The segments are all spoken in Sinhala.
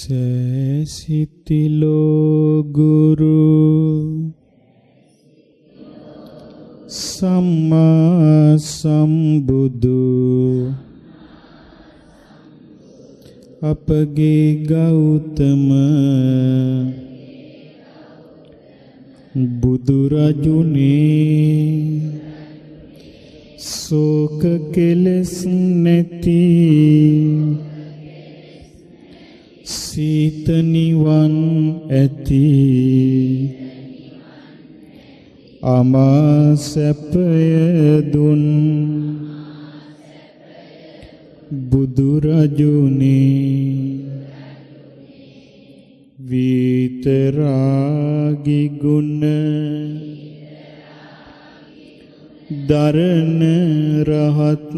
සෑසිතිලෝ ගුරු සම්මා සම්බුදු අපගේ ගෞතම බුදුරජුනේ සෝක කෙලෙස් නැති සීත නිවන් ඇති අමා සැපය දුන් බුදුරජුනේ විතරාගි ගුණ දරණ රහත්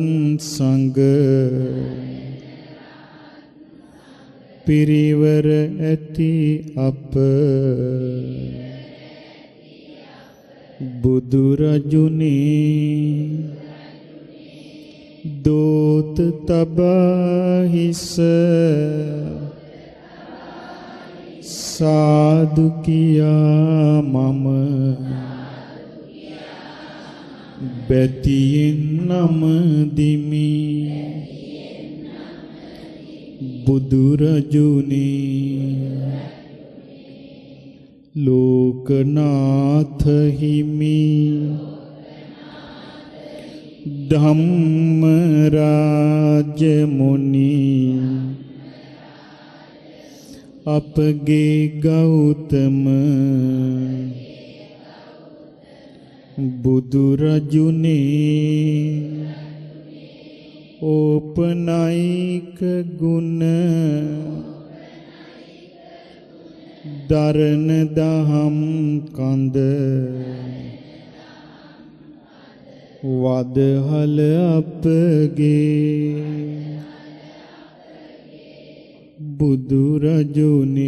සංඝ පිරිවර ඇති අප බුදුරජුනේ දෝත තබා හිස සාදු කියා මම බැතියෙන් නමදිමි බුදුරජුනේ ලෝකනාථ හිමි ධම්ම රාජ මුනි අපගේ ගෞතම බුදුරජුනේ ඕපනයික ගුණ දරණ දහම් කඳ වදහල අපගේ බුදුරජුනේ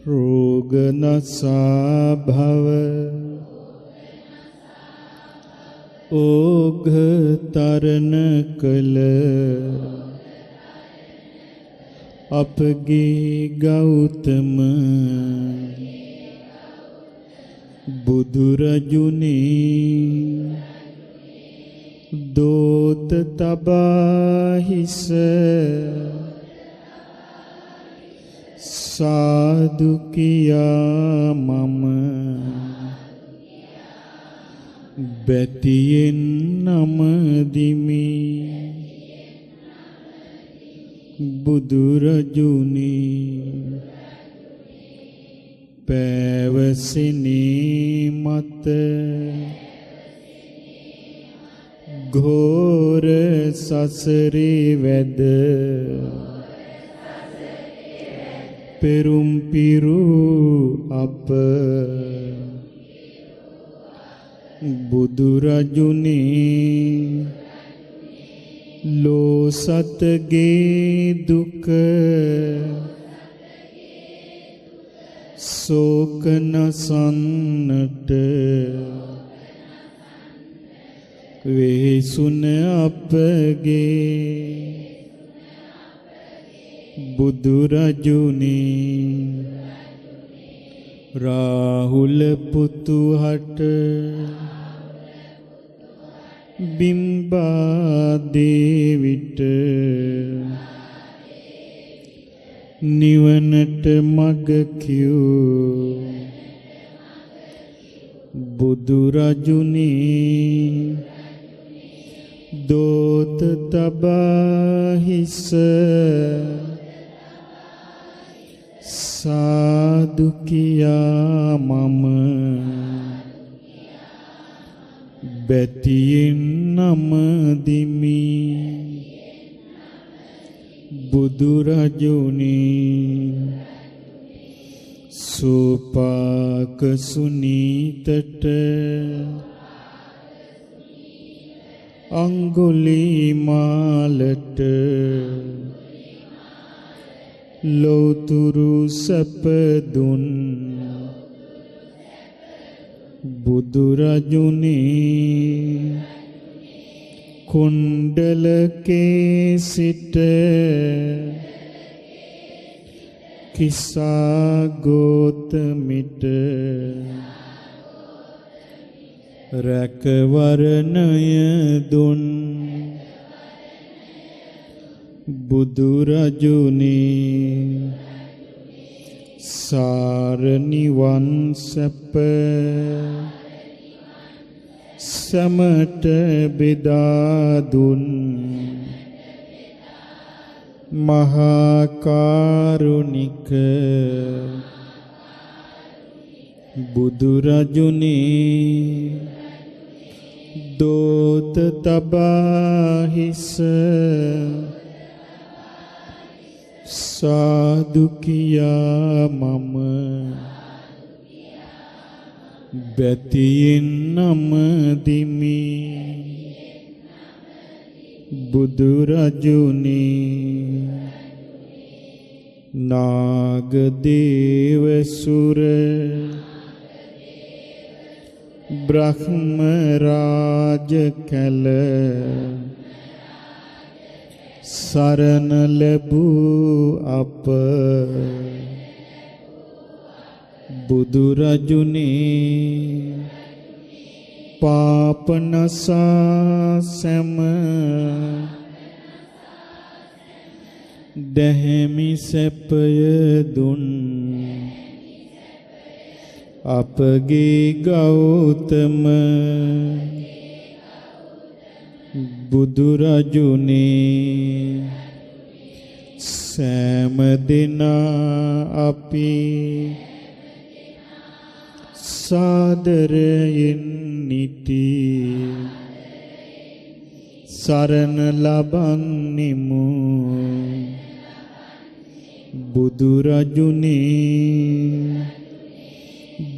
රෝග නසා භව ඕඝ තරණ කළ අපගේ ගෞතම බුදුරජුනේ දෝත තබා හිස සාදු කියා මම බැතියෙන් නමදිමි බුදුරජුනේ පැවසිනී මත ඝෝර සසරේ වැද පෙරුම් පිරු අප බුදුරජුනේ ලෝ සතගේ දුක සෝක නසන්නට වේසුන අපගේ බුදුරජුනේ රාහුල පුතුහට බිම්බා දේවිට නිවනට මග කියූ බුදුරජුනේ දෝත තබා හිස සාදු කියා මම බැතියෙන් නමදිමි බුදුරජුනේ සෝපාක සුනීතට අංගුලිමාලට ලෝතුරු සැප දුන් බුදුරජුනේ කුණ්ඩලකේ සිට කිසා ගෝතමිට රැකවරණය දුන් බුදුරජුනි සාරනිවන් සැප සමට බෙදා දුන් මහා කාරුණික බුදුරජුනි දෝත තබා හිස සාදු කියා මම බැතියෙන් නමදිමි බුදුරජුනි නාගදේව සුර බ්‍රහ්ම රාජ කැල සරණ ලැබූ අප බුදුරජුනි පාපනසා සැම දැහැමි සැපය දුන් අපගේ ගෞතම බුදුරජුනි සෑම දිනා අපි සාදරයෙන් නිති සරණ ලබන්නෙමු බුදුරජුනි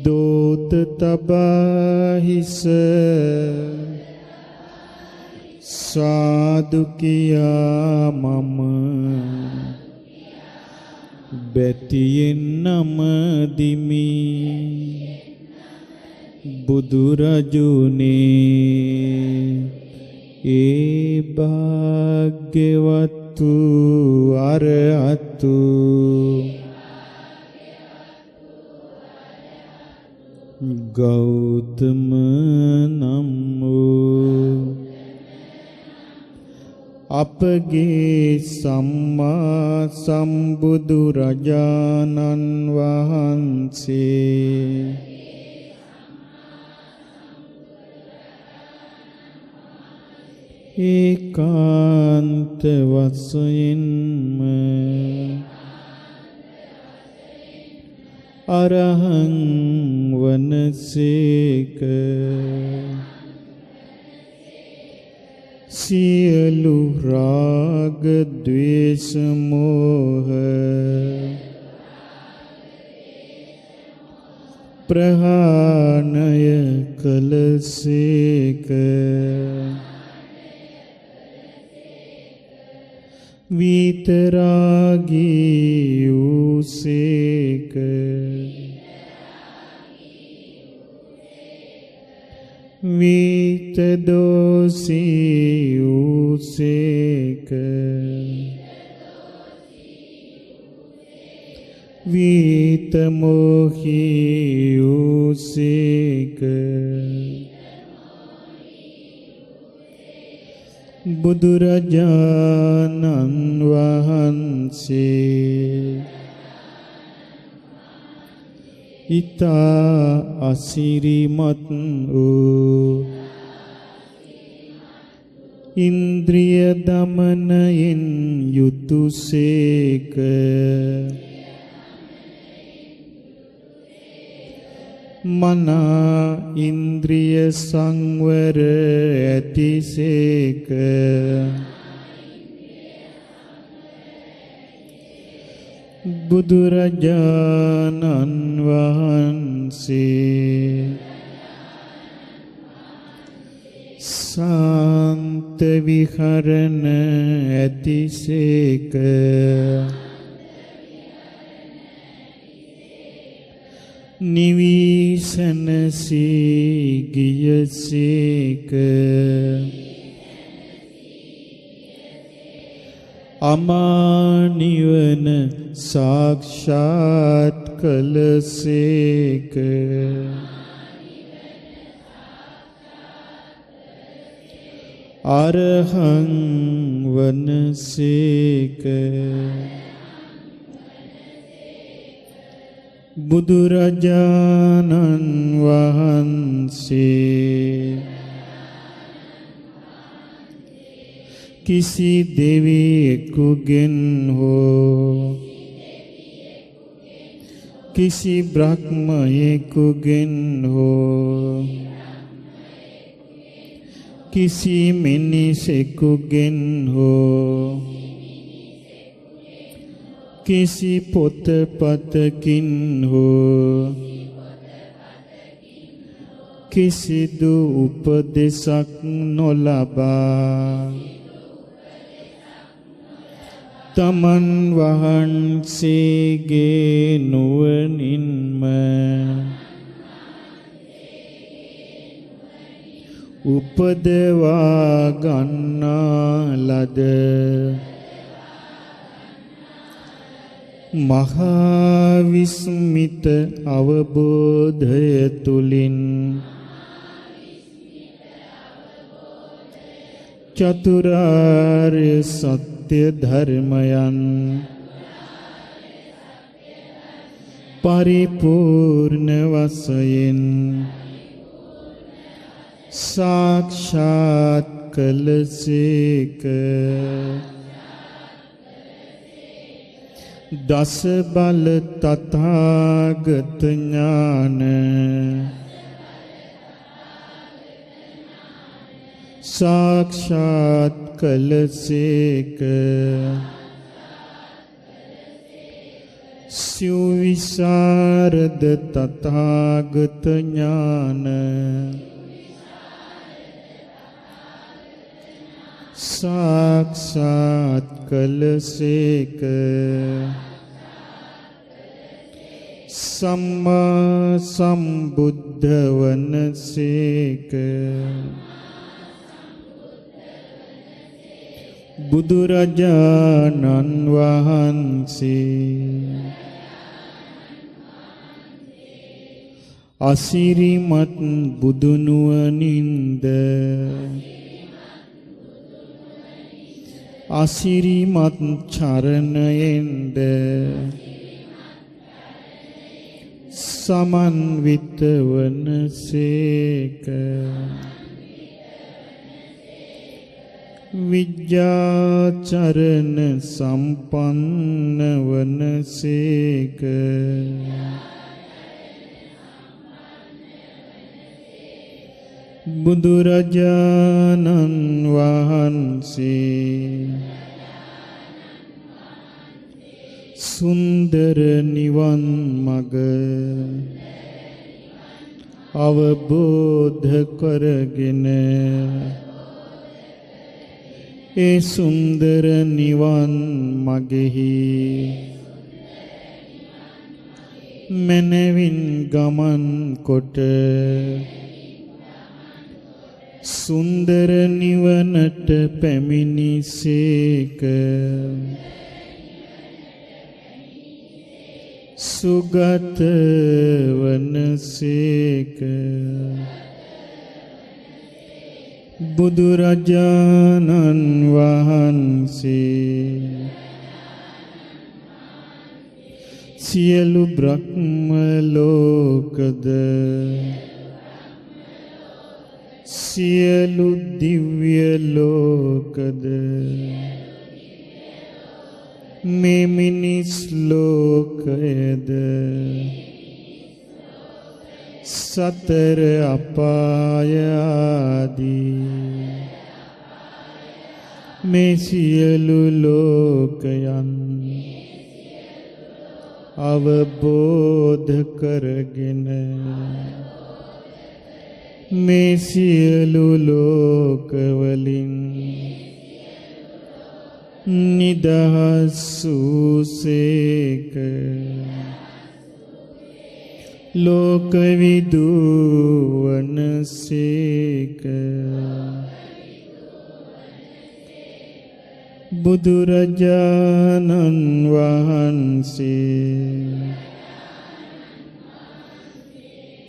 දෝත තබා හිස සාදු කියා මම බැතියෙන් නමදිමි බුදුරජුනි ඒ භාග්‍යවතු අරහතු ගෞතම නම් වූ අපගේ සම්මා සම්බුදු රජාණන් වහන්සේ ඒකාන්ත වශයෙන්ම අරහං වනසේක සියලු රාග ද්වේෂ මෝහ ප්‍රහාණය කළසේක විතරාගී වූසේක විතදෝසී වූසේක විතමෝහී වූසේක බුදුරජාණන් වහන්සේ ඉතා අසිරිමත් වූ ඉන්ද්‍රිය දමනයෙන් යුතුයසේක මනා ඉන්ද්‍රිය සංවර ඇතිසේක බුදුරජාණන් වහන්සේ සාන්ත විහරණ ඇතිසේක නිවිසනසී ගියසේක අමා නිවන සාක්ෂාත් කළසේක. අරහං වනසේක. බුදුරජාණන් වහන්සේ කිසි දෙවියෙකුගෙන් හෝ කිසි බ්‍රහ්මයෙකුගෙන් හෝ කිසි මිනිසෙකුගෙන් හෝ කිසි පොතපතකින් හෝ කිසිදු උපදෙසක් නොලබා තමන් වහන්සේගේ නුවණින්ම උපදවා ගන්නා ලද මහා විස්මිත අවබෝධය තුලින් චතුරාර්ය සත්‍ය ධර්මයන් පරිපූර්ණ වශයෙන් සාක්ෂාත් කළසේක. දස බල තථාගත ඥාන සාක්ෂාත් කළසේක. සුවිසරද තථාගත ඥාන සාක්ෂාත් කළසේක. සම්මා සම්බුද්ධ වනසේක. බුදුරජාණන් වහන්සේ අසිරිමත් බුදුනුවණින්ද අසිරිමත් චරණයෙන්ද සමන්විත වනසේක. විජ්ජාචරණ සම්පන්න වනසේක. බුදුරජාණන් වහන්සේ සුන්දර නිවන් මඟ අවබෝධ කරගෙන ඒ සුන්දර නිවන් මගෙහි මනවින් ගමන් කොට සුන්දර නිවනට පැමිණිසේක. සුගත වනසේක. බුදුරජාණන් වහන්සේ සියලු බ්‍රහ්ම ලෝකද සියලු දිව්‍ය ලෝකද මේ මිනිස් ලෝකයද සතර අපාය ආදී මේ සියලු ලෝකයන් අවබෝධ කරගෙන මේ සියලු ලෝකවලින් නිදහස් වූසේක. ලෝකවිදු වනසේක. බුදුරජාණන් වහන්සේ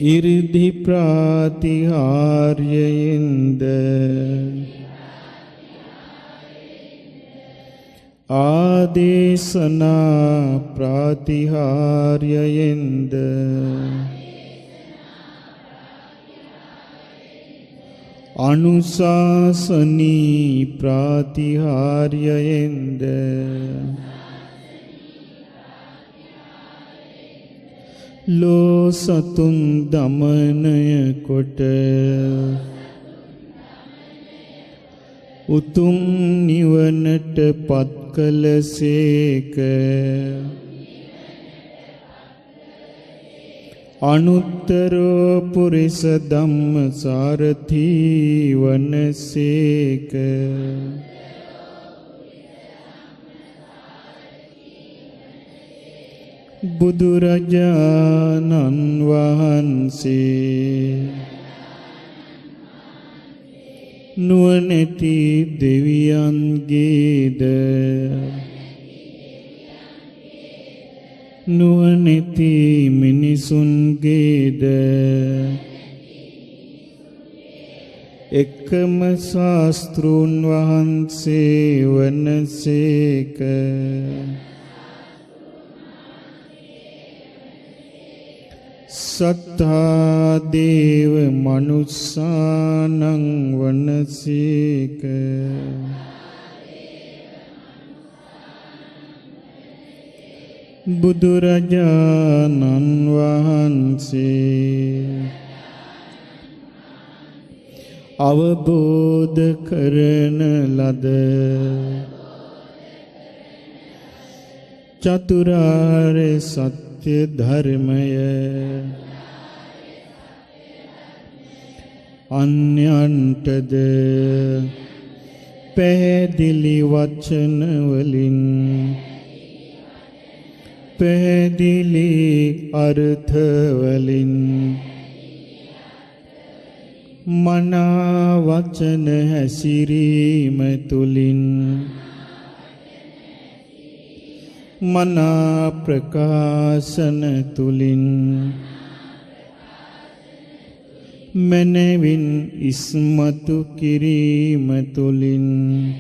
ඉරිදි ප්‍රාතිහාර්යයෙන්ද ආදේශනා ප්‍රාතිහාර්යයෙන්ද අනුශාසනී ප්‍රාතිහාර්යයෙන්ද ලෝ සතුන් දමනය කොට උතුම් නිවනට පත් කළසේක අනුත්තරෝ පුරිස ධම්මසාරථි වනසේක බුදුරජාණන් වහන්සේ නුවණැති දෙවියන්ගේද නුවණැති මිනිසුන්ගේද එකම ශාස්ත්‍රූන් වහන්සේ වනසේක සත්තා දේව මනුස්සානං වනසේක බුදුරජාණන් වහන්සේ අවබෝධ කරන ලද චතුරාර්ය සත්‍ය ධර්මය අන්‍යයන්ටද පැහැදිලි වචන වලින් පැහැදිලි අර්ථ වලින් මනා වචන හැසිරීම තුලින් මනා ප්‍රකාශන තුලින් මනවින් ඉස්මතු කිරීම තුලින්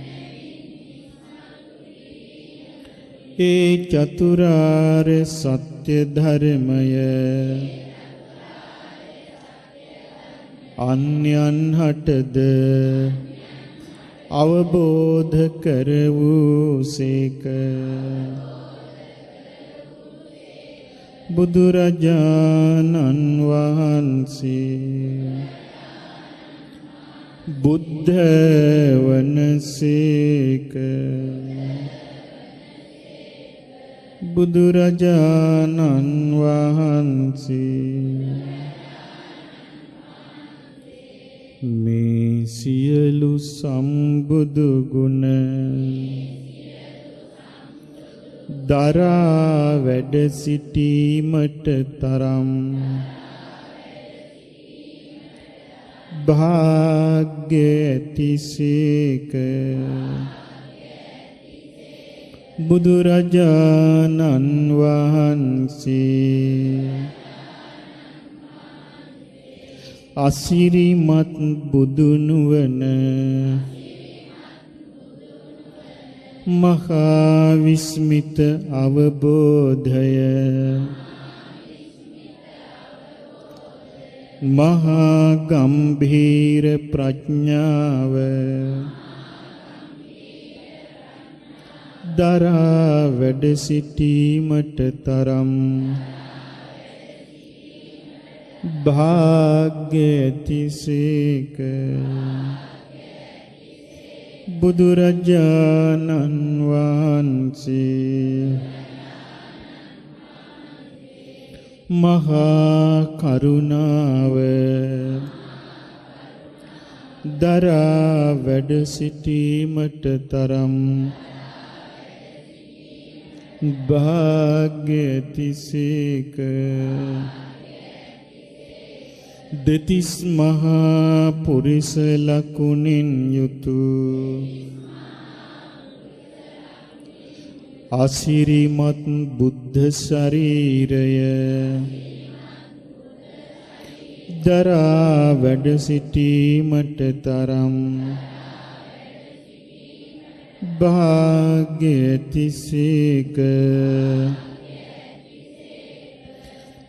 ඒ චතුරාර්ය සත්‍ය ධර්මය අන්‍යයන් හටද අවබෝධ කරවූසේක බුදුරජාණන් වහන්සේ බුද්ධ වනසේක බුදුරජාණන් වහන්සේ මේ සියලු සම්බුදු ගුණ දරා වැඩ සිටීමට තරම් භාග්‍ය ඇතිසේක බුදුරජාණන් වහන්සේ අසිරිමත් බුදුනුවන මහා විස්මිත අවබෝධය මහා ගම්භීර ප්‍රඥාව දරා වැඩ සිටීමට තරම් භාග්‍ය ඇතිසේක බුදුරජාණන් වහන්සේ මහා කරුණාව දරා වැඩ සිටීමට තරම් භාග්‍ය ඇතිසේක දෙතිස් මහා පුරිස ලකුණින් යුතු අසිරිමත් බුද්ධ ශරීරය දරා වැඩ සිටීමට තරම් භාග්‍ය ඇතිසේක.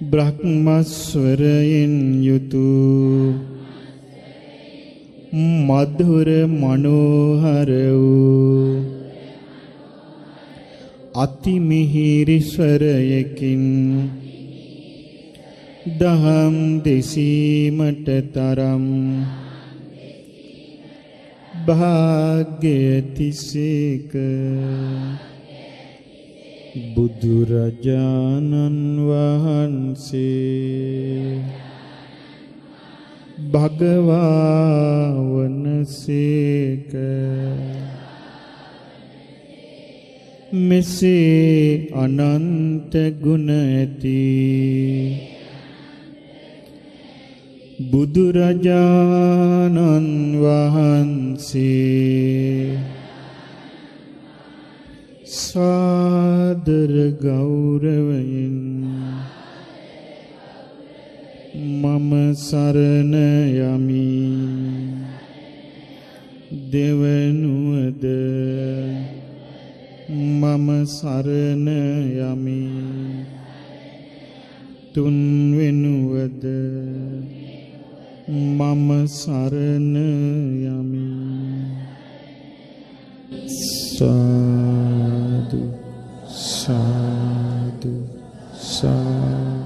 බ්‍රහ්මස්වරයෙන් යුතු මధుර මනෝහර වූ අතිමිහිරි ස්වරයකින් දහම් දෙසීමට තරම් භාග්‍ය ඇතිසේක. බුදුරජාණන් වහන්සේ භගවා වනසේක. මෙසේ අනන්ත ගුණ ඇති බුදුරජාණන් වහන්සේ සාදර ගෞරවයෙන් මම සරණ යමි. දෙවනුවද මම සරණ යමි. තුන්වෙනුවද මම සරණ යමි. සාදු සාදු සාදු.